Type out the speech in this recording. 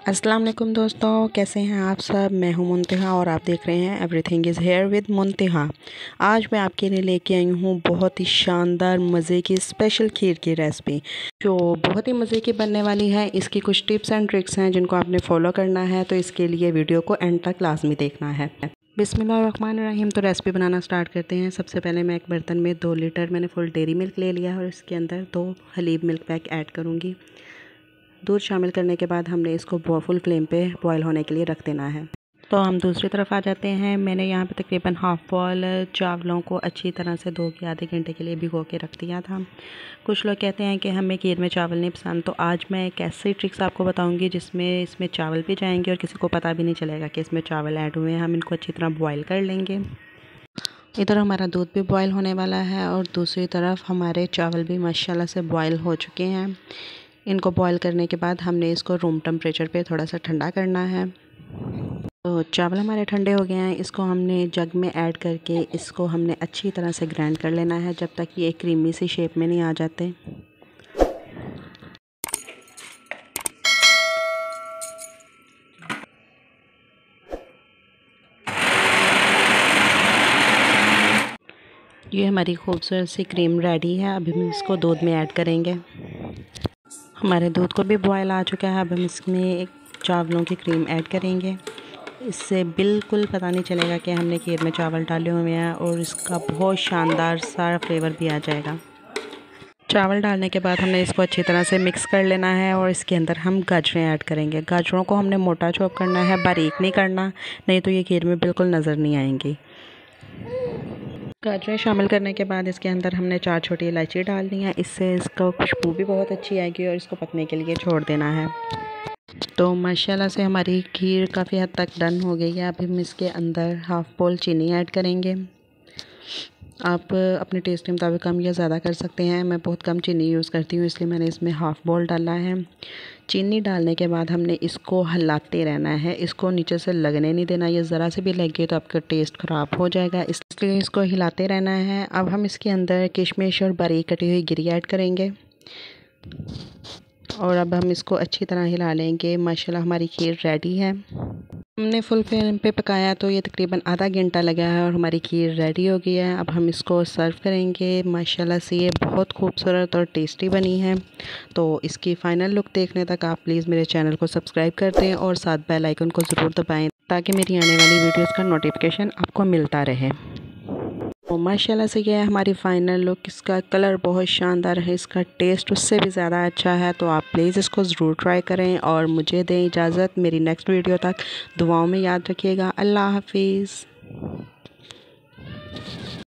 अस्सलाम वालेकुम दोस्तों, कैसे हैं आप सब। मैं हूं मुंतहा और आप देख रहे हैं एवरीथिंग इज़ हेयर विद मुंतहा। आज मैं आपके लिए लेके आई हूं बहुत ही शानदार मज़े की स्पेशल खीर की रेसिपी जो बहुत ही मज़े की बनने वाली है। इसकी कुछ टिप्स एंड ट्रिक्स हैं जिनको आपने फॉलो करना है, तो इसके लिए वीडियो को एंड तक लाजमी देखना है। बिस्मिल्लाहिर्रहमानिर्रहीम। तो रेसिपी बनाना स्टार्ट करते हैं। सबसे पहले मैं एक बर्तन में 2 लीटर मैंने फुल डेयरी मिल्क ले लिया और इसके अंदर 2 हलीब मिल्क पैक ऐड करूँगी। दूध शामिल करने के बाद हमने इसको फुल फ्लेम पे बॉयल होने के लिए रख देना है। तो हम दूसरी तरफ आ जाते हैं। मैंने यहाँ पे तकरीबन हाफ़ बॉयल चावलों को अच्छी तरह से धो के आधे घंटे के लिए भिगो के रख दिया था। कुछ लोग कहते हैं कि हमें खीर में चावल नहीं पसंद, तो आज मैं एक ऐसी ट्रिक्स आपको बताऊंगी जिसमें इसमें चावल भी जाएंगे और किसी को पता भी नहीं चलेगा कि इसमें चावल ऐड हुए हैं। हम इनको अच्छी तरह बॉयल कर लेंगे। इधर हमारा दूध भी बॉयल होने वाला है और दूसरी तरफ हमारे चावल भी माशाल्लाह से बॉयल हो चुके हैं। इनको बॉईल करने के बाद हमने इसको रूम टेम्परेचर पे थोड़ा सा ठंडा करना है। तो चावल हमारे ठंडे हो गए हैं। इसको हमने जग में ऐड करके इसको हमने अच्छी तरह से ग्राइंड कर लेना है जब तक ये एक क्रीमी सी शेप में नहीं आ जाते। ये हमारी खूबसूरत सी क्रीम रेडी है। अभी हम इसको दूध में ऐड करेंगे। हमारे दूध को भी बॉयल आ चुका है। अब हम इसमें एक चावलों की क्रीम ऐड करेंगे। इससे बिल्कुल पता नहीं चलेगा कि हमने खीर में चावल डाले हुए हैं और इसका बहुत शानदार सा फ्लेवर भी आ जाएगा। चावल डालने के बाद हमने इसको अच्छी तरह से मिक्स कर लेना है और इसके अंदर हम गाजरें ऐड करेंगे। गाजरों को हमने मोटा चॉप करना है, बारीक नहीं करना, नहीं तो ये खीर में बिल्कुल नज़र नहीं आएंगी। गाजरें शामिल करने के बाद इसके अंदर हमने 4 छोटी इलायची डाल दी है। इससे इसका खुशबू भी बहुत अच्छी आएगी और इसको पकने के लिए छोड़ देना है। तो माशाल्लाह से हमारी खीर काफ़ी हद तक डन हो गई है। अब हम इसके अंदर हाफ़ बोल चीनी ऐड करेंगे। आप अपने टेस्ट के मुताबिक कम या ज़्यादा कर सकते हैं। मैं बहुत कम चीनी यूज़ करती हूँ, इसलिए मैंने इसमें हाफ़ बोल डाला है। चीनी डालने के बाद हमने इसको हिलाते रहना है, इसको नीचे से लगने नहीं देना। ये ज़रा से भी लग गई तो आपका टेस्ट ख़राब हो जाएगा, इसलिए इसको हिलाते रहना है। अब हम इसके अंदर किशमिश और बारीक कटी हुई गिरी ऐड करेंगे और अब हम इसको अच्छी तरह हिला लेंगे। माशाल्लाह हमारी खीर रेडी है। हमने फुल फ्लेम पे पकाया तो ये तकरीबन आधा घंटा लगा है और हमारी खीर रेडी हो गई है। अब हम इसको सर्व करेंगे। माशाल्लाह से ये बहुत खूबसूरत और टेस्टी बनी है। तो इसकी फ़ाइनल लुक देखने तक आप प्लीज़ मेरे चैनल को सब्सक्राइब कर दें और साथ बेल आइकन को ज़रूर दबाएं ताकि मेरी आने वाली वीडियोज़ का नोटिफिकेशन आपको मिलता रहे। तो माशाल्लाह से ये है हमारी फ़ाइनल लुक। इसका कलर बहुत शानदार है, इसका टेस्ट उससे भी ज़्यादा अच्छा है। तो आप प्लीज़ इसको ज़रूर ट्राई करें और मुझे दें इजाज़त। मेरी नेक्स्ट वीडियो तक दुआओं में याद रखिएगा। अल्लाह हाफिज़।